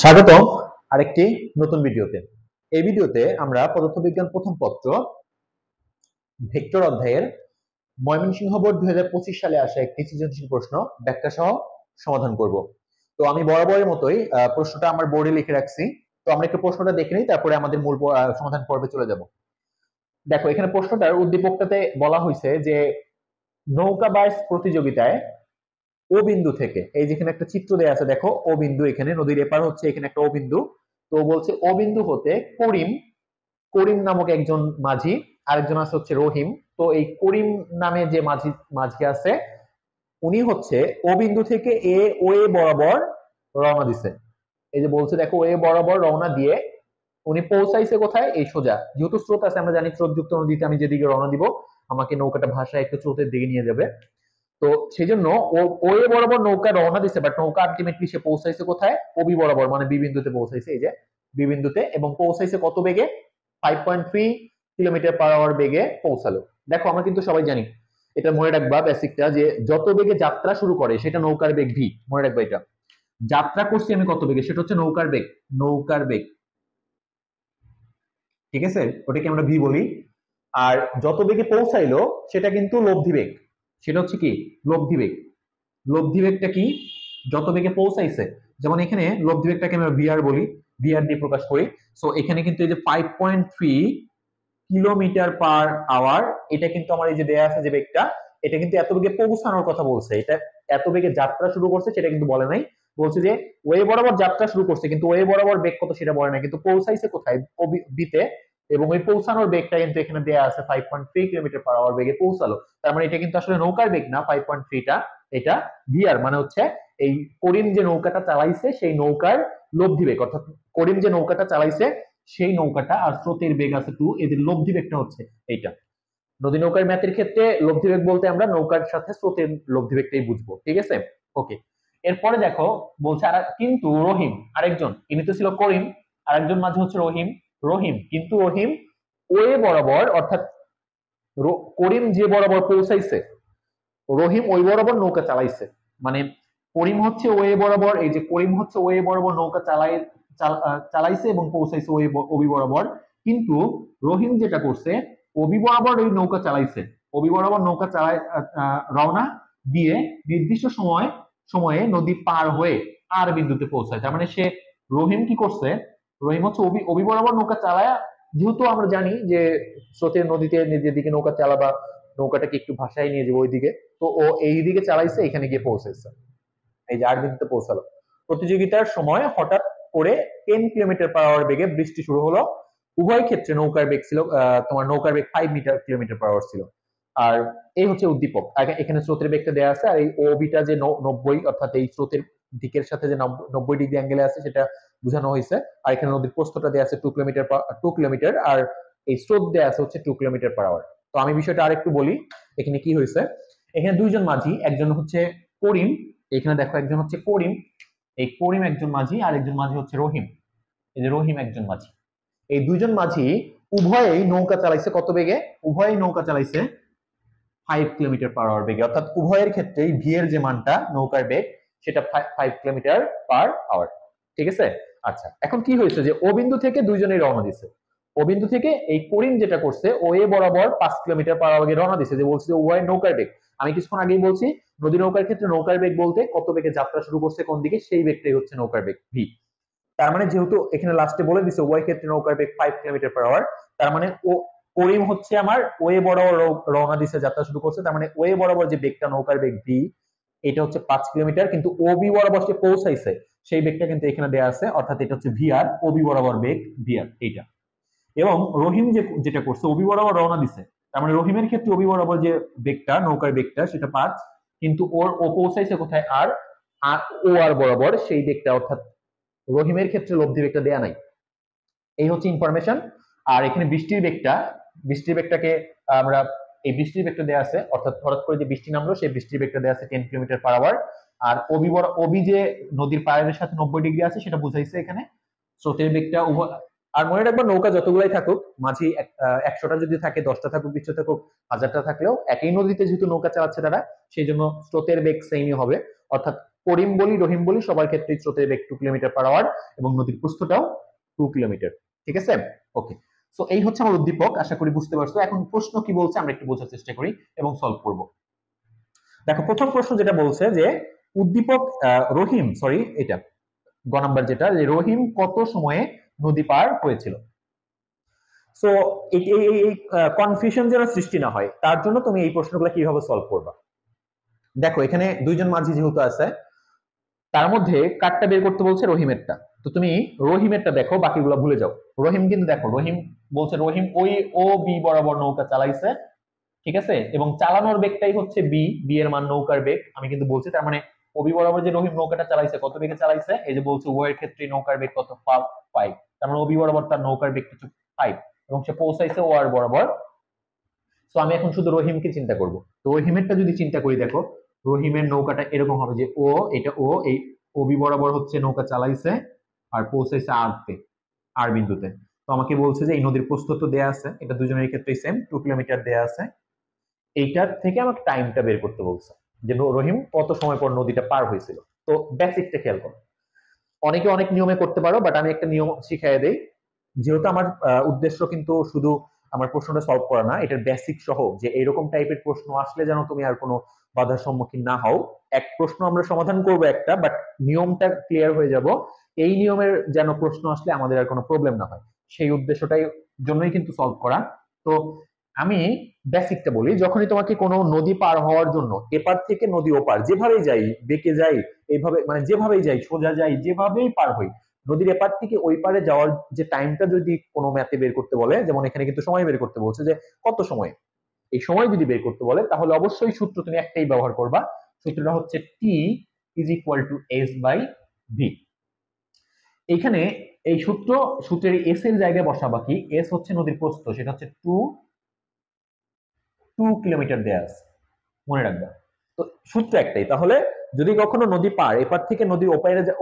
স্বাগতম আরেকটি নতুন ভিডিওতে। এই ভিডিওতে আমরা পদার্থবিজ্ঞান প্রথম পত্র ভেক্টর অধ্যায়ের ময়মনসিংহ বোর্ড 2025 সালে আসা একটি সৃজনশীল প্রশ্ন ব্যাখ্যা সহ সমাধান করব। তো আমি বরাবরের মতোই প্রশ্নটা আমার বোর্ডে লিখে রাখছি। তো আমরা একটু প্রশ্নটা দেখে নিই, তারপরে আমাদের মূল সমাধান পর্বে চলে যাব। দেখো, এখানে প্রশ্নটার উদ্দীপকটাতে বলা হয়েছে যে নৌকাবাজ প্রতিযোগিতায় ও বিন্দু থেকে, এই যেখানে একটা চিত্র দেয়া আছে দেখো, ও বিন্দু, এখানে নদীর এপার হচ্ছে, এখানে একটা ও বিন্দু। তো বলছে ও বিন্দু হতে করিম করিম নামক একজন মাঝি, আরেকজন আছে হচ্ছে রহিম। তো এই করিম নামে যে মাঝি আছে, উনি হচ্ছে ও বিন্দু থেকে ও এ বরাবর রওনা দিছে। এই যে বলছে দেখো, ও এ বরাবর রওনা দিয়ে উনি পৌঁছাইছে কোথায়? এই সোজা, যেহেতু স্রোত আছে, আমরা জানি স্রোতযুক্ত নদীতে আমি যেদিকে রওনা দিব আমাকে নৌকাটা ভাষায় একটু স্রোতের দিকে নিয়ে যাবে। তো সেই জন্য ও এ বরাবর নৌকা রওনা দিছে, বাট নৌকা আলটিমেটলি সে পৌঁছাইছে কোথায়? ওবি বরাবর, মানে বি বিন্দুতে পৌঁছাইছে। এই যে বি বিন্দুতে, এবং পৌঁছাইছে কত বেগে? 5.3 কিলোমিটার পার আওয়ার বেগে পৌঁছালো। দেখো, আমরা কিন্তু সবাই জানি, এটা মনে রাখবা বেসিকটা, যে যত বেগে যাত্রা শুরু করে সেটা নৌকার বেগ ভি। মনে রাখবা এটা, যাত্রা করছি আমি কত বেগে, সেটা হচ্ছে নৌকার বেগ। নৌকার বেগ, ঠিক আছে, ওটাকে আমরা ভি বলি। আর যত বেগে পৌঁছাইলো সেটা কিন্তু লব্ধি বেগ। সেটা হচ্ছে কি? লব্ধি বেগ। লব্ধি বেগটা কি? যত বেগে পৌঁছাইছে, যেমন এখানে লব্ধি বেগটাকে আমরা ভিআর বলি, ভিআর দিয়ে প্রকাশ করি। সো এখানে কিন্তু এই যে 5.3 কিলোমিটার পার আওয়ার, এটা কিন্তু আমার এই যে দেয়া আছে যে বেগটা, এটা কিন্তু এত বেগে পৌঁছানোর কথা বলছে। এটা এত বেগে যাত্রা শুরু করছে সেটা কিন্তু বলে নাই। বলছে যে ওয়ে বরাবর যাত্রা শুরু করছে, কিন্তু ওয়ে বরাবর বেগ কত সেটা বলে না, কিন্তু পৌঁছাইছে কোথায়? বিতে। এবং ওই পৌঁছানোর বেগটা কিন্তু এখানে দেয়া আছে 5.3 কিলোমিটার পার আওয়ার বেগে পৌঁছালো। তার মানে এটা কিন্তু আসলে নৌকার বেগ না 5.3টা, এটা ভিআর, মানে হচ্ছে এই করিম যে নৌকাটা চালাইছে সেই নৌকার লব্ধি বেগ, অর্থাৎ করিম যে নৌকাটা চালাইছে সেই নৌকাটা, আর স্রোতের বেগ আছে 2, এদের লব্ধি বেগটা হচ্ছে এইটা। নদী নৌকার ম্যাথের ক্ষেত্রে লব্ধি বেগ বলতে আমরা নৌকার সাথে স্রোতের লব্ধি বেগটাই বুঝবো, ঠিক আছে? ওকে, এরপরে দেখো বলছে আর কিন্তু রহিম আরেকজন, ইনি তো ছিল করিম, আরেকজন মাঝে হচ্ছে রহিম। কিন্তু রহিম ওয়ে বরাবর, অর্থাৎ করিম যে বরাবর পৌঁছাইছে, রহিম ওই বরাবর নৌকা চালাইছে। মানে করিম হচ্ছে ওয়ে বরাবর, এই যে করিম হচ্ছে ওয়ে বরাবর নৌকা চালাইছে এবং পৌঁছাইছে ওবি বরাবর। কিন্তু রহিম যেটা করছে, ওবি বরাবর এই নৌকা চালাইছে, ওবি বরাবর নৌকা চালায়, রওনা দিয়ে নির্দিষ্ট সময়ে নদী পার হয়ে আর বিন্দুতে পৌঁছায়। তার মানে সে, রহিম কি করছে? রহিম হচ্ছে ওবি বরাবর নৌকা চালায়, যেহেতু আমরা জানি যে স্রোতের নদীতে নিজের দিকে নৌকা চালাবা, নৌকাটাকে একটু ভাসায় নিয়ে যাবো ওইদিকে। তো ও এই দিকে চালাইছে, এখানে গিয়ে পৌঁছেছে, এই যে 8 বিন্দুতে পৌঁছালো। প্রতিযোগিতার সময় হঠাৎ করে 10 কিলোমিটার পার আওয়ার বেগে বৃষ্টি শুরু হলো। উভয় ক্ষেত্রে নৌকার বেগ ছিল, তোমার নৌকার বেগ 5 কিলোমিটার পার আওয়ার ছিল। আর এই হচ্ছে উদ্দীপক। এখানে স্রোতের বেগটা দেওয়া আছে, আর এই ওবিটা যে 90, অর্থাৎ এই স্রোতের দিকের সাথে যে 90 ডিগ্রি অ্যাঙ্গেলে আছে সেটা বোঝানো হয়েছে। আর এখানে নদীর প্রস্থটা দেওয়া আছে 2 কিলোমিটার, আর এই স্রোত দেওয়া আছে হচ্ছে 2 কিলোমিটার পার আওয়ার। তো আমি বিষয়টা আরেকটু বলি, এখানে কি হয়েছে। এখানে দুইজন মাঝি, একজন হচ্ছে করিম, এখানে দেখো একজন হচ্ছে করিম, এই করিম একজন মাঝি, আর একজন মাঝি হচ্ছে রহিম, এই যে রহিম একজন মাঝি। এই দুইজন মাঝি উভয়েই নৌকা চালাইছে কত বেগে? উভয়েই নৌকা চালাইছে 5 কিলোমিটার পার আওয়ার বেগে, অর্থাৎ উভয়ের ক্ষেত্রেই ভি এর যে মানটা নৌকার বেগ সেটা 5 কিলোমিটার পার আওয়ার, ঠিক আছে? আচ্ছা, এখন কি হয়েছে যে ও বিন্দু থেকে দুইজনেই রওনা দিছে। ও বিন্দু থেকে এই করিম যেটা করছে, ও এ বরাবর 5 কিলোমিটার পার আওয়ার রওনা দিছে, যে বলছে যে উভয়ের নৌকার বেগ। আমি কিছুক্ষণ আগেই বলছি, নদী নৌকার ক্ষেত্রে নৌকার বেগ বলতে কত বেগে যাত্রা শুরু করছে কোন দিকে, সেই বেগটাই হচ্ছে নৌকার বেগ ভি। তার মানে যেহেতু এখানে লাস্টে বলে দিছে উভয় ক্ষেত্রে নৌকার বেগ 5 কিলোমিটার পার আওয়ার, তার মানে ও করিম হচ্ছে আমার ওয়ে বরাবর রওনা দিছে, যাত্রা শুরু করছে। তার মানে ওয়ে বরাবর যে বেগটা নৌকার বেগ ভি, এটা হচ্ছে 5 কিলোমিটার। কিন্তু ওবি বরাবর যে পৌঁছাইছে সেই বেগটা কিন্তু এখানে দেয়া আছে, অর্থাৎ এটা হচ্ছে ভিআর, ওবি বরাবর বেগ ভিআর এইটা। এবং রহিম যেটা করছে, ওবি বরাবর রওনা দিছে, তার মানে রহিমের ক্ষেত্রে ওবি বরাবর যে বেগটা, নৌকার বেগটা, সেটা 5, কিন্তু ও পৌঁছাইছে কোথায়? আর ও আর বরাবর সেই বেগটা, অর্থাৎ রহিমের ক্ষেত্রে লব্ধি বেগটা দেয়া নাই। এই হচ্ছে ইনফরমেশন। আর এখানে বৃষ্টির বেগটাকে আমরা, এই বৃষ্টির বেগটা দেয়া আছে, অর্থাৎ হঠাৎ করে যে বৃষ্টি নামলো সেই বৃষ্টির বেগটা দেয়া আছে 10 কিলোমিটার পার আওয়ার। আর ওবি যে নদীর পাড়ের সাথে 90 ডিগ্রি আছে সেটা বুঝাইছে এখানে। স্রোতের বেগটা আর মনে রাখবা, নৌকা যতগুলাই থাকুক, মাঝি 100টা যদি থাকে, 10টা থাকুক, 20টা থাকুক, 1000টা থাকলেও একই নদীতে যেহেতু নৌকা চালাচ্ছে তারা, সেই জন্য স্রোতের বেগ সেমই হবে। অর্থাৎ করিম বলি রহিম বলি সবার ক্ষেত্রে স্রোতের বেগ 2 কিলোমিটার পার আওয়ার এবং নদীর প্রস্থটাও 2 কিলোমিটার। ঠিক আছে, ওকে। সো এই হচ্ছে আমার উদ্দীপক, আশা করি বুঝতে পারছো। এখন প্রশ্ন কি বলছে আমরা একটু বোঝার চেষ্টা করি এবং সলভ করব। দেখো প্রথম প্রশ্ন যেটা বলছে যে উদ্দীপক রহিম, সরি এটা গ নাম্বার যেটা, যে রহিম কত সময়ে নদী পার হয়েছিল। সো এই কনফিউশন যেন সৃষ্টি না হয় তার জন্য তুমি এই প্রশ্নগুলো কিভাবে সলভ করবা। দেখো এখানে দুইজন মাঝি যেহেতু আছে, তার মধ্যে কারটা বের করতে বলছে রহিমেরটা, তো তুমি রহিমেরটা দেখো, বাকিগুলো ভুলে যাও। রহিম কিন্তু দেখো, রহিম বলছে রহিম ওই ও বি বরাবর নৌকা চালাইছে, ঠিক আছে, এবং চালানোর বেগটাই হচ্ছে বি, বি এর মান নৌকার বেগ আমি কিন্তু বলছি। তার মানে ওবি বরাবর যে রহিম নৌকাটা চালাইছে কত বেগে চালাইছে, এই যে বলছে ও এর ক্ষেত্রে নৌকার বেগ কত, 5, তার মানে ওবি বরাবর তার নৌকার বেগ হচ্ছে 5 এবং সে পৌঁছাইছে ও আর বরাবর। তো আমি এখন শুধু রহিমকে চিন্তা করব। তো রহিমেরটা যদি চিন্তা করি, দেখো রহিমের নৌকাটা এরকম হবে যে ও, এটা ও, এই ওবি বরাবর হচ্ছে নৌকা চালাইছে আর পৌঁছাইছে আর বিন্দুতে। তো আমাকে বলছে যে এই নদীর প্রস্থ তো দেয়া আছে, এটা দুজনের ক্ষেত্রেই সেম 2 কিলোমিটার দেয়া আছে। এইটার থেকে আমাকে টাইমটা বের করতে বলছে যে রহিম কত সময় পর নদীটা পার হয়েছিল। তো বেসিকটা খেয়াল করো, অনেকে অনেক নিয়মে করতে পারো, বাট আমি একটা নিয়ম শিখাই দেই। যেহেতু আমার উদ্দেশ্য কিন্তু শুধু আমার প্রশ্নটা সলভ করা না, এটার বেসিক সহ যে এইরকম টাইপের প্রশ্ন আসলে যেন তুমি আর কোনো বাধার সম্মুখীন না হও। এক প্রশ্ন আমরা সমাধান করব একটা, বাট নিয়মটা ক্লিয়ার হয়ে যাব, এই নিয়মের যেন প্রশ্ন আসলে আমাদের আর কোনো প্রবলেম না হয়, সেই উদ্দেশ্যটাই জন্যই কিন্তু সলভ করা। তো আমি বেসিকটা বলি, যখনই তোমাকে কোনো নদী পার হওয়ার জন্য এপার থেকে নদী ওপার যেভাবেই যাই, বেঁকে যাই, এইভাবে মানে যেভাবেই যাই, সোজা যাই, যেভাবেই পার হই, নদীর এপার থেকে ওই পারে যাওয়ার যে টাইমটা যদি কোনো ম্যাথে বের করতে বলে, যেমন এখানে কিন্তু সময় বের করতে বলছে যে কত সময়, এই সময় যদি বের করতে বলে তাহলে অবশ্যই সূত্র তুমি একটাই ব্যবহার করবা, সূত্রটা হচ্ছে T is equal to S by V. এইখানে এই সূত্রের এস এর জায়গায় বসাবা কি, এস হচ্ছে নদীর প্রস্থ, সেটা হচ্ছে 2 কিলোমিটার দেয়া আছে, মনে রাখবা। তো সূত্র একটাই, তাহলে যদি কখনো নদী পার এপার থেকে নদী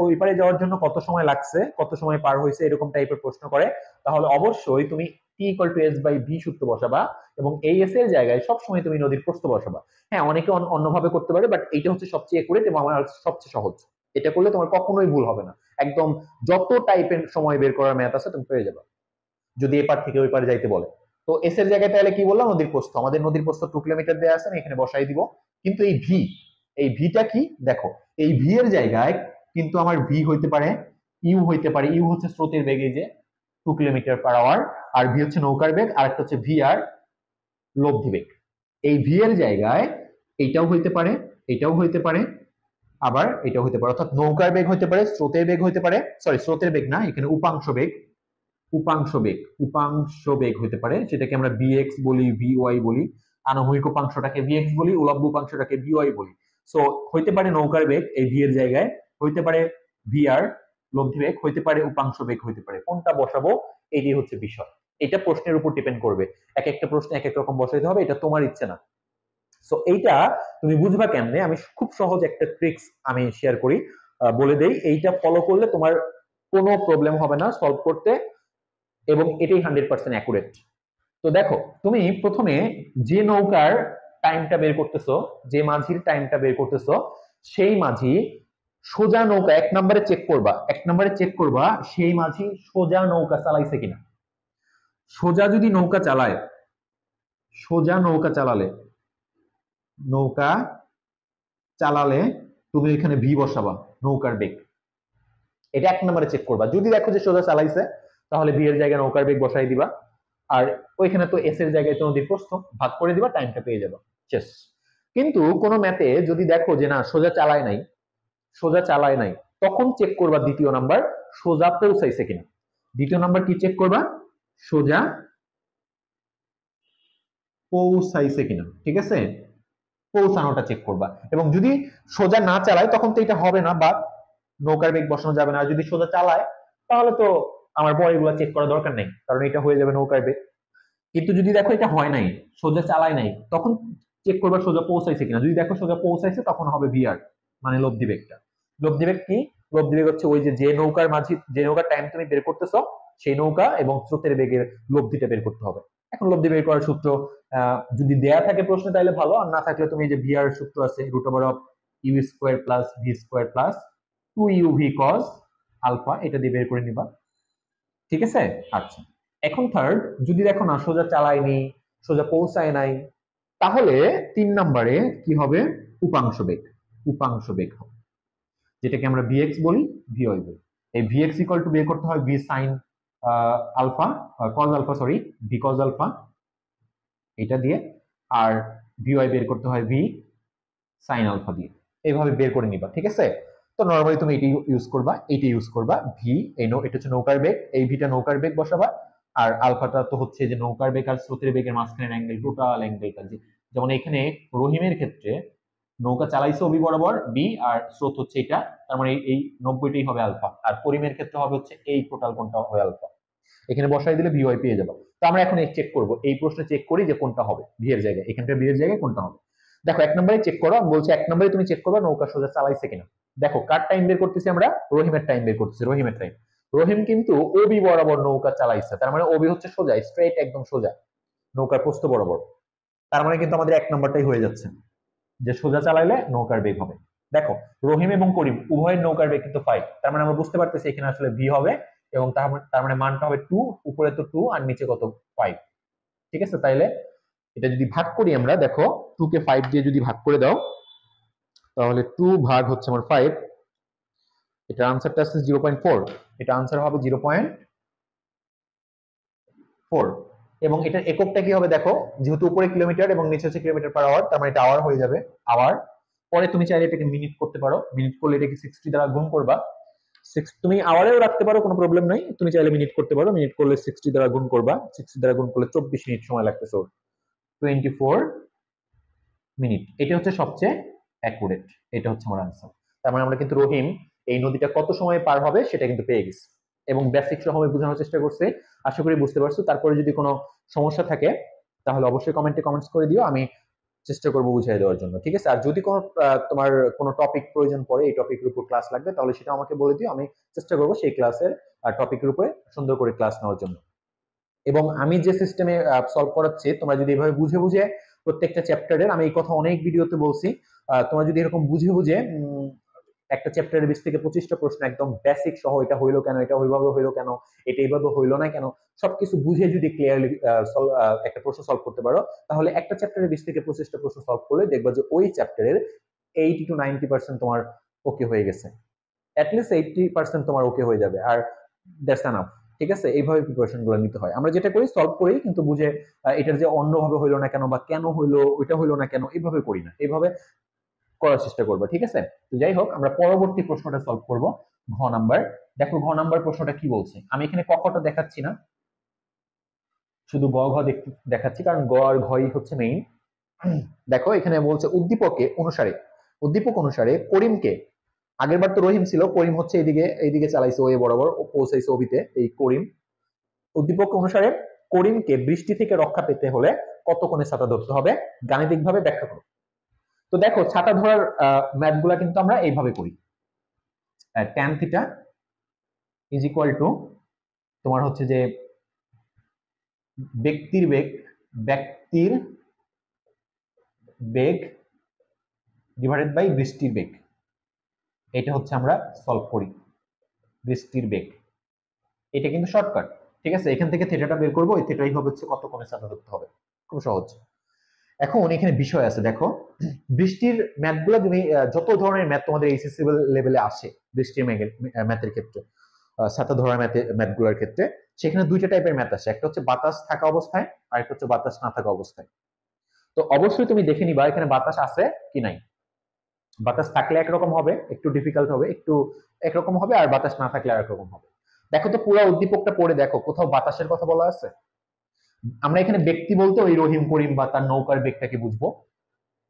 ওই পারে যাওয়ার জন্য কত সময় লাগছে, কত সময় পার হয়েছে, এরকম টাইপের প্রশ্ন করে, তাহলে অবশ্যই তুমি T equal to S by V সূত্র বসাবা এবং এই এস এর জায়গায় সবসময় তুমি নদীর প্রস্থ বসাবা। হ্যাঁ, অনেকে অন্যভাবে করতে পারে, বাট এইটা হচ্ছে সবচেয়ে একুরেট এবং আমার সবচেয়ে সহজ। এটা করলে তোমার কখনোই ভুল হবে না, একদম যত টাইপের সময় বের করার ম্যাথ আছে তুমি পেয়ে যাবে যদি এপার থেকে ওই পারে যাইতে বলে। তো এস এর জায়গায় তাহলে কি বললাম, নদীর প্রস্থ, আমাদের নদীর প্রস্থ 2 কিলোমিটার দেওয়া আছে, আমি এখানে বসাই দিব। কিন্তু এই ভি, এই ভিটা কি দেখো, এই ভি এর জায়গায় কিন্তু আমার ভি হইতে পারে ইউ হইতে পারে, ইউ হচ্ছে স্রোতের বেগ, এই যে 2 কিলোমিটার পার আওয়ার, আর ভি হচ্ছে নৌকার বেগ, আর একটা হচ্ছে ভি আর লব্ধি বেগ। এই ভি এর জায়গায় এইটাও হইতে পারে, এটাও হইতে পারে, আবার এটাও হইতে পারে, অর্থাৎ নৌকার বেগ হইতে পারে, স্রোতের বেগ হইতে পারে, সরি স্রোতের বেগ না, এখানে উপাংশ বেগ হতে পারে, সেটাকে আমরা বিএক্স বলি, ভিওয়াই বলি, আনুভূমিক উপাংশটাকে বিএক্স বলি, উলম্ব উপাংশটাকে ভিওয়াই বলি। সো হইতে পারে নৌকার বেগ এই ভি এর জায়গায়, হইতে পারে ভিআর লব্ধি বেগ, হইতে পারে উপাংশ বেগ, হইতে পারে, কোনটা বসাবো এটাই হচ্ছে বিষয়। এটা প্রশ্নের উপর ডিপেন্ড করবে, এক একটা প্রশ্ন এক এক রকম বসাইতে হবে, এটা তোমার ইচ্ছে না। সো এইটা তুমি বুঝবা কেমনে, আমি খুব সহজ একটা ট্রিক্স আমি শেয়ার করি, বলে দেই, এইটা ফলো করলে তোমার কোনো প্রবলেম হবে না সলভ করতে এবং এটাই 100% অ্যাকুরেট। তো দেখো তুমি প্রথমে যে নৌকার টাইমটা বের করতেছো, যে মাঝির টাইমটা বের করতেছো, সেই মাঝি সোজা নৌকা এক নম্বরে চেক করবা সেই মাঝি সোজা নৌকা চালাইছে কিনা। সোজা যদি নৌকা চালায়, নৌকা চালালে তুমি এখানে ভি বসাবা, নৌকার বেগ, এটা এক নম্বরে চেক করবা। যদি দেখো যে সোজা চালাইছে তাহলে ভি এর জায়গায় নৌকার বেগ বসাই দিবা, আর ওইখানে তো এস এর জায়গায় তো নদীর প্রস্থ ভাগ করে দিবা, টাইমটা পেয়ে যাবা, শেষ। কিন্তু কোনো ম্যাথে যদি দেখো যে না সোজা চালায় নাই, তখন চেক করবা দ্বিতীয় নাম্বার, সোজা পৌঁছাইছে কিনা। দ্বিতীয় নাম্বার কি চেক করবা, সোজা পৌঁছাইছে কিনা, ঠিক আছে, পৌঁছানোটা চেক করবা। এবং যদি সোজা না চালায় তখন তো এটা হবে না, বা নৌকার বেগ বসানো যাবে না। আর যদি সোজা চালায় তাহলে তো আমার পরে এগুলো চেক করা দরকার নেই, কারণ এটা হয়ে যাবে নৌকার বেগ। কিন্তু যদি দেখো এটা হয় নাই, সোজা চালায় নাই, তখন চেক করবা সোজা পৌঁছাইছে কিনা। যদি দেখো সোজা পৌঁছাইছে তখন হবে ভিআর, মানে লব্ধি বেগটা। লব্ধি বেগ কি, লব্ধি বেগ হচ্ছে ওই যে নৌকার মাঝি, যে নৌকার টাইম তুমি বের করতেছো, সেই নৌকা এবং স্রোতের বেগের লব্ধিটা বের করতে হবে। এখন লব্ধি বের করার সূত্র যদি দেয়া থাকে প্রশ্নে তাহলে ভালো, আর না থাকলে তুমি যে ভিআর সূত্র আছে, root over of U square plus V square plus 2uv cos alpha, এটা দিয়ে বের করে নিবা। ঠিক আছে? আচ্ছা, এখন থার্ড, যদি দেখো না সোজা চালায়নি, সোজা পৌঁছায় নাই, তাহলে 3 নম্বরে কি হবে? উপাংশ বেগ। উপাংশ বেগ হবে, যেটাকে আমরা vx বলি, vy বলি। এই vx ইকুয়াল টু বের করতে হয় v sin alpha, cos alpha, sorry, v cos alpha এটা দিয়ে, আর vy বের করতে হয় v sin আলফা দিয়ে। এইভাবে বের করে নিবা, ঠিক আছে? তো নরমালি তুমি এটি ইউজ করবা, এইটা ইউজ করবা, ভি, এটা হচ্ছে নৌকার বেগ, এই ভিটা নৌকার বেগ বসাবা, আর আলফাটা তো হচ্ছে যে নৌকার বেগ আর স্রোতের বেগের মাঝখানের অ্যাঙ্গেল, টোটাল অ্যাঙ্গেলটা। যেমন এখানে রহিমের ক্ষেত্রে নৌকা চালাইছে অবি বরাবর বি, আর স্রোত হচ্ছে এটা, তার মানে এই 90টাই হবে আলফা, আর পরিমের ক্ষেত্রে হবে হচ্ছে এই টোটাল কোনটা হবে আলফা। এখানে বসাই দিলে ভিওয়াই পেয়ে যাবো। তো আমরা এখন চেক করব, এই প্রশ্নে চেক করি যে কোনটা হবে ভি এর জায়গায়, এখানটা ভি এর জায়গায় কোনটা হবে। দেখো 1 নম্বরে চেক করো, আমি বলছি 1 নম্বরে তুমি চেক করবা নৌকা সোজা চালাইছে কিনা। দেখো কার টাইম বের করতেছি আমরা? রহিমের টাইম বের করতেছি, রহিমের টাইম। রহিম কিন্তু ওবি বরাবর নৌকা চালাইছে, তার মানে ওবি হচ্ছে সোজা, স্ট্রেট, একদম সোজা নৌকার প্রস্থ বরাবর। তার মানে কিন্তু আমাদের 1 নম্বরটাই হয়ে যাচ্ছে, যে সোজা চালাইলে নৌকার বেগ হবে। দেখো রহিম এবং করিম উভয়ের নৌকার বেগ কিন্তু 5, তার মানে আমরা বুঝতে পারতেছি এখানে আসলে ভি হবে, এবং তার মানে মানটা হবে 2, উপরে তো 2 আর নিচে কত 5। ঠিক আছে? তাইলে এটা যদি ভাগ করি আমরা, দেখো 2 কে 5 দিয়ে যদি ভাগ করে দাও, তাহলে 2 ভাগ হচ্ছে আমার 5, এটা আনসারটা আসছে 0.4, এটা আনসার হবে 0.4। এবং এটার এককটা কি হবে দেখো, যেহেতু উপরে কিলোমিটার এবং নিচে হচ্ছে কিলোমিটার পার আওয়ার, তার মানে এটা আওয়ার হয়ে যাবে, আওয়ার। পরে তুমি চাইলে এটাকে মিনিট করতে পারো, মিনিট করলে এটাকে 60 দ্বারা গুণ করবা, তুমি আওয়ারেও রাখতে পারো, কোনো প্রবলেম নাই, তুমি চাইলে মিনিট করতে পারো, মিনিট করলে 60 দ্বারা গুণ করবা, 60 দ্বারা গুণ করলে 24 মিনিট সময় লাগতেছে, 24 মিনিট। এটা হচ্ছে সবচেয়ে অ্যাকুরেট, এটা হচ্ছে আমার আনসার। তার মানে আমরা কিন্তু রহিম এই নদীটা কত সময় পার হবে সেটা কিন্তু পেয়ে গেছি, এবং বেসিক সহজে বোঝানোর চেষ্টা করছে, আশা করি বুঝতে পারছো। তারপরে যদি কোনো সমস্যা থাকে তাহলে অবশ্যই কমেন্টস করে দিও, আমি চেষ্টা করবো বুঝিয়ে দেওয়ার জন্য, ঠিক আছে? আর যদি কোনো তোমার কোনো টপিক প্রয়োজন পড়ে, এই টপিকের উপর ক্লাস লাগবে, তাহলে সেটা আমাকে বলে দিও, আমি চেষ্টা করবো সেই ক্লাসের টপিকের উপরে সুন্দর করে ক্লাস নেওয়ার জন্য। এবং আমি যে সিস্টেমে সলভ করাচ্ছি, তোমরা যদি এভাবে বুঝে বুঝে প্রত্যেকটা চ্যাপ্টারের, আমি এই কথা অনেক ভিডিওতে বলছি, তোমরা যদি এরকম বুঝে বুঝে একটা চ্যাপ্টারের 20 থেকে 25টা প্রশ্ন একদম বেসিক সহ, এটা হইলো কেন, এটা ওইভাবে হইলো কেন, এটা এইভাবে হইলো না কেন, সবকিছু বুঝে যদি ক্লিয়ারলি একটা প্রশ্ন সলভ করতে পারো, তাহলে একটা চ্যাপ্টারে 20 থেকে 25টা প্রশ্ন সলভ করলে দেখবা যে ওই চ্যাপ্টারের 80 to 90% তোমার ওকে হয়ে গেছে, অ্যাটলিস্ট 80% তোমার ওকে হয়ে যাবে, আর দ্যাটস এনাফ। ঠিক আছে? এইভাবে প্রিপারেশন গুলো নিতে হয়। আমরা যেটা করি সলভ করি, কিন্তু বুঝে এটার যে অন্যভাবে হইলো না কেন, বা কেন হইলো, ওইটা হইলো না কেন, এইভাবে করি না, এইভাবে করার চেষ্টা করবো। ঠিক আছে? তো যাই হোক, আমরা পরবর্তী প্রশ্নটা সলভ করব, ঘ নাম্বার। দেখো ঘ নাম্বার প্রশ্নটা কি বলছে, আমি এখানে কখটা দেখাচ্ছি না, শুধু গ ঘ দেখাচ্ছি, কারণ গ আর ঘই হচ্ছে মেইন। দেখো এখানে বলছে উদ্দীপক অনুসারে করিমকে, আগের বার তো রহিম ছিল, করিম হচ্ছে এইদিকে চালাইছে ওয়ে বরাবর, পৌঁছাইছে ওবিতে, এই করিম। উদ্দীপক অনুসারে করিমকে বৃষ্টি থেকে রক্ষা পেতে হলে কত কোণে ছাতা ধরতে হবে, গাণিতিকভাবে ব্যাখ্যা করো। তো দেখো ছাতা ধরার ম্যাথ গুলা কিন্তু আমরা এইভাবে করি, tan theta is equal two তোমার হচ্ছে যে ব্যক্তির বেগ ডিভাইডেড বাই বৃষ্টির বেগ, এটা হচ্ছে আমরা সলভ করি, বৃষ্টির বেগ। এটা কিন্তু শর্টকাট, ঠিক আছে? এখান থেকে থিটাটা বের করবো, এই থিটাই হবে হচ্ছে কত কোণে ছাতা ধরতে হবে, খুব সহজ। এখন এখানে বিষয় আছে, দেখো বৃষ্টির ম্যাথগুলো তুমি যত ধরনের ম্যাথ তোমাদের এইচএসসি লেভেলে আসে বৃষ্টির ম্যাথের ক্ষেত্রে, ছাতা ধরার ম্যাথগুলোর ক্ষেত্রে, সেখানে দুইটা টাইপের ম্যাথ আসে, একটা হচ্ছে বাতাস থাকা অবস্থায়, আর একটা হচ্ছে বাতাস না থাকা অবস্থায়। তো অবশ্যই তুমি দেখে নিবা এখানে বাতাস আছে কি নাই। বাতাস থাকলে একরকম হবে, একটু ডিফিকাল্ট হবে, একটু একরকম হবে, আর বাতাস না থাকলে আরেক রকম হবে। দেখো তো পুরো উদ্দীপকটা পড়ে দেখো, কোথাও বাতাসের কথা বলা আছে? আমরা এখানে ব্যক্তি বলতে ওই রহিম করিম বা তার নৌকার বেগটাকে বুঝবো।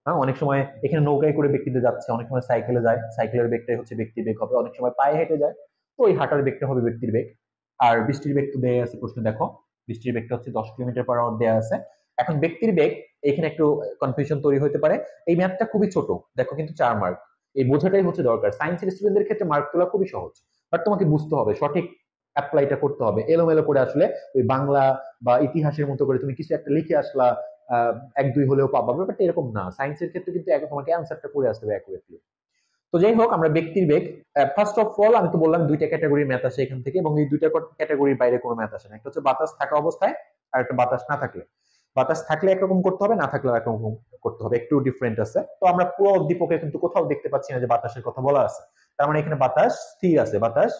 হ্যাঁ, অনেক সময় এখানে নৌকায় করে ব্যক্তিতে যাচ্ছে, অনেক সময় সাইকেলে যায়, সাইকেলের বেগটাই হচ্ছে ব্যক্তির বেগ হবে, অনেক সময় পায়ে হেঁটে যায়, তো ওই হাঁটার বেগটা হবে ব্যক্তির বেগ। আর বৃষ্টির বেগ তো দেয়া আছে প্রশ্নে, দেখো বৃষ্টির বেগটা হচ্ছে 10 কিলোমিটার পার আওয়ার দেয়া আছে। এখন ব্যক্তির বেগ, এখানে একটু কনফিউশন তৈরি হতে পারে, এই ম্যাথটা খুবই ছোট, দেখো কিন্তু 4 মার্ক, এই বোঝাটাই হচ্ছে দরকার। সায়েন্সের স্টুডেন্টদের ক্ষেত্রে মার্ক তোলা খুবই সহজ, বাট তোমাকে বুঝতে হবে, সঠিক অ্যাপ্লাইটা করতে হবে। এলোমেলো করে আসলে ওই বাংলা বা ইতিহাসের মতো করে তুমি কিছু একটা লিখে আসলা, 1-2 হলেও পাবা, ব্যাপারটা এরকম না। সায়েন্সের ক্ষেত্রে কিন্তু তোমাকে অ্যান্সারটা করে আসতে হবে অ্যাকুরেটলি। তো যাই হোক, আমরা ব্যক্তির বেগ, ফার্স্ট অফ অল আমি তো বললাম দুইটা ক্যাটাগরির ম্যাথ আসে এখান থেকে, এবং এই দুইটা ক্যাটাগরির বাইরে কোনো ম্যাথ আসে না। একটা হচ্ছে বাতাস থাকা অবস্থায়, আর একটা বাতাস না থাকলে। বাতাস থাকলে একরকম করতে হবে, না থাকলে একরকম করতে হবে, একটু ডিফারেন্ট আছে। তো আমরা পুরো উদ্দীপকে কিন্তু কোথাও দেখতে পাচ্ছি না যে বাতাসের কথা বলা আছে। তার মানে এখানে বাতাস স্থির আছে, বাতাস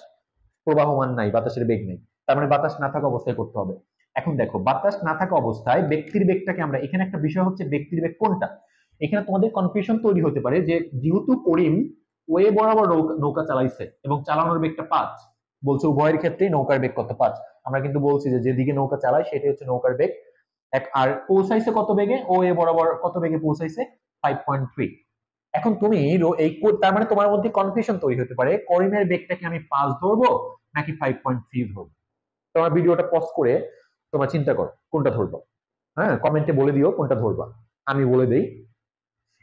প্রবাহমান নাই, বাতাসের বেগ নেই। তার মানে বাতাস না থাকা অবস্থায় করতে হবে। এখন দেখো, বাতাস না থাকা অবস্থায় ব্যক্তির বেগটাকে আমরা, এখানে একটা বিষয় হচ্ছে ব্যক্তির বেগ কোনটা। এখানে তোমাদের কনফিউশন তৈরি হতে পারে যে যেহেতু করিম ওয়ে বরাবর নৌকা চালাইছে এবং চালানোর বেগটা 5, বলছে উভয়ের ক্ষেত্রেই নৌকার বেগ কত, 5। আমরা কিন্তু বলছি যে যেদিকে নৌকা চালায় সেটাই হচ্ছে নৌকার বেগ। আর পৌঁছাইছে কত বেগে, ও এ বরাবর কত বেগে পৌঁছাইছে, 5.3। এখন তুমি এই তার মানে তোমার মধ্যে কনফিউশন তৈরি হতে পারে, করিমের বেগটাকে আমি 5 ধরবো নাকি 5.3 ধরবো। তোমার ভিডিওটা পজ করে তোমার চিন্তা করো কোনটা ধরবো। হ্যাঁ, কমেন্টে বলে দিও কোনটা ধরবা, আমি বলে দেই।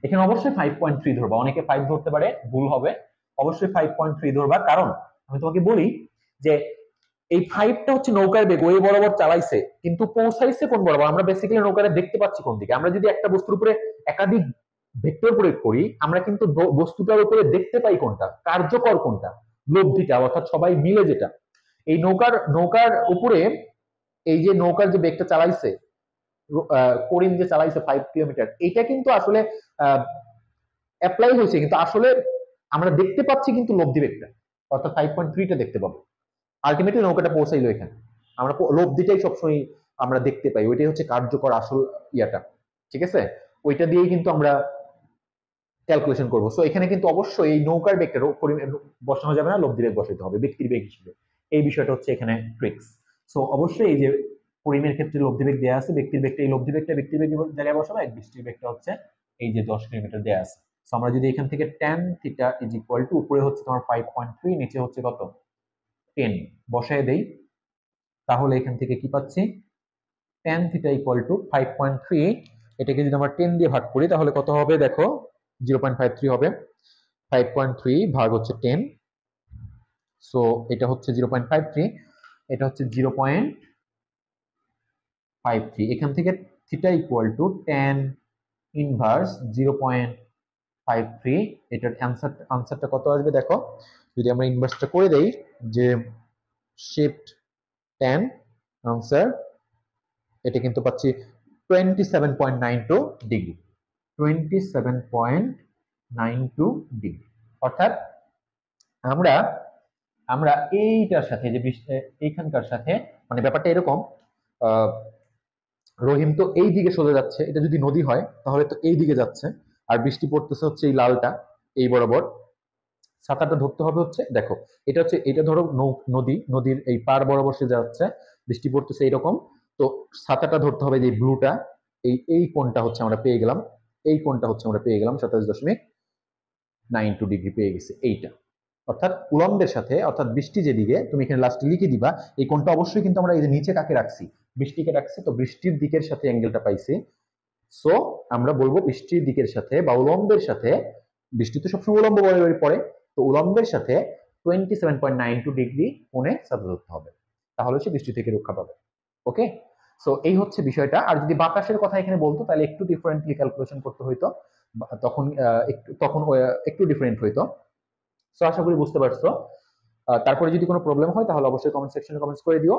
এখানে অবশ্যই 5.3 ধরবা, অনেকে 5 ধরতে পারে, ভুল হবে। অবশ্যই 5.3 ধরবা, কারণ আমি তোমাকে বলি যে এই 5টা হচ্ছে নৌকার বেগ, ওই বরাবর চালাইছে, কিন্তু পৌঁছাইছে কোন বরাবর। আমরা বেসিক্যালি নৌকাটা দেখতে পাচ্ছি কোন দিকে। আমরা যদি একটা বস্তুর উপরে একাধিক ভেক্টর প্রয়োগ করি, আমরা কিন্তু বস্তুটার উপরে দেখতে পাই কোনটা কার্যকর, কোনটা লব্ধিটা, অর্থাৎ সবাই মিলে যেটা। এই নৌকার উপরে এই যে নৌকার যে বেগটা চালাইছে, করিম যে চালাইছে 5 কিলোমিটার, এটা কিন্তু আসলে অ্যাপ্লাই হয়েছে, কিন্তু আসলে আমরা দেখতে পাচ্ছি কিন্তু লব্ধি বেগটা, অর্থাৎ 5.3টা দেখতে পাবো। আলটিমেটলি নৌকাটা পৌঁছাইলো এখানে, আমরা লব্ধিটাই সবসময় আমরা দেখতে পাই, ওইটাই হচ্ছে কার্যকর আসল ইয়াটা, ঠিক আছে। ওইটা দিয়েই কিন্তু আমরা ক্যালকুলেশন করবো। সো এখানে কিন্তু অবশ্যই এই নৌকার বেগটা বসানো যাবে না, লব্ধি বেগ বসাতে হবে ব্যক্তির বেগ হিসেবে। এই বিষয়টা হচ্ছে এখানে ট্রিক্স। সো অবশ্যই এই যে পরিমের ক্ষেত্রে লব্ধি বেগ দেওয়া আছে, ব্যক্তির বেগটা, এই লব্ধি বেগটা ব্যক্তির বেগ জায়গায় বসাবো, এক বৃষ্টির বেগটা হচ্ছে এই যে 10 কিলোমিটার দেওয়া আছে। সো আমরা যদি এখান থেকে tan theta is equal two, উপরে হচ্ছে তোমার 5.3, নিচে হচ্ছে কত 10 বসায় দেই, তাহলে এখান থেকে কি পাচ্ছি, tan থিটা ইকুয়াল টু 5.3, এটাকে যদি আমরা 10 দিয়ে ভাগ করি তাহলে কত হবে দেখো, 0.53 হবে। 5.3 ভাগ হচ্ছে 10, সো এটা হচ্ছে 0.53, এটা হচ্ছে 0.53। এখান থেকে theta equal to tan inverse 0.53, এটার আনসারটা কত আসবে দেখো, যদি আমরা ইনভার্সটা করে দেই, যে শিফট tan আনসার, এটা কিন্তু পাচ্ছি 27.92 ডিগ্রি, 27.92 ডিগ্রি। অর্থাৎ আমরা আমরা এইটার সাথে যে এইখানকার সাথে, মানে ব্যাপারটা এরকম, রহিম তো এই দিকে চলে যাচ্ছে, এটা যদি নদী হয় তাহলে তো এই দিকে যাচ্ছে, আর বৃষ্টি পড়তেছে হচ্ছে এই লালটা, এই বরাবর। ছাতাটা ধরতে হবে হচ্ছে, দেখো এটা হচ্ছে, এটা ধরো নদীর এই পার বরাবর সে যাচ্ছে, বৃষ্টি পড়তেছে এইরকম। তো ছাতাটা ধরতে হবে যে ব্লুটা, এই কোণটা হচ্ছে আমরা পেয়ে গেলাম, এই কোণটা হচ্ছে আমরা পেয়ে গেলাম 27.92 ডিগ্রি পেয়ে গেছে এইটা। অর্থাৎ উলম্বের সাথে, অর্থাৎ বৃষ্টি যেদিকে, তুমি এখানে লাস্টে লিখে দিবা এই কোণটা অবশ্যই কিন্তু আমরা এই যে নিচে কাকে রাখছি, বৃষ্টিকে রাখছি, তো বৃষ্টির দিকের সাথে অ্যাঙ্গেলটা পাইছি। সো আমরা বলবো বৃষ্টির দিকের সাথে বা উলম্বের সাথে, বৃষ্টি তো সবসময় উলম্ব বরাবর পড়ে, তো উলম্বের সাথে 27.92 ডিগ্রি কোণে ছাতা ধরতে হবে, তাহলে সে বৃষ্টি থেকে রক্ষা পাবে। ওকে, সো এই হচ্ছে বিষয়টা। আর যদি বাতাসের কথা এখানে বলতো তাহলে একটু ডিফারেন্টলি ক্যালকুলেশন করতে হইতো, তখন একটু ডিফারেন্ট হইতো। সো আশা করি বুঝতে পারছো। তারপরে যদি কোনো প্রবলেম হয় তাহলে অবশ্যই কমেন্ট সেকশনে কমেন্টস করে দিও,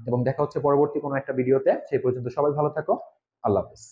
এবং দেখা হচ্ছে পরবর্তী কোনো একটা ভিডিওতে। সেই পর্যন্ত সবাই ভালো থাকো, আল্লাহ হাফেজ।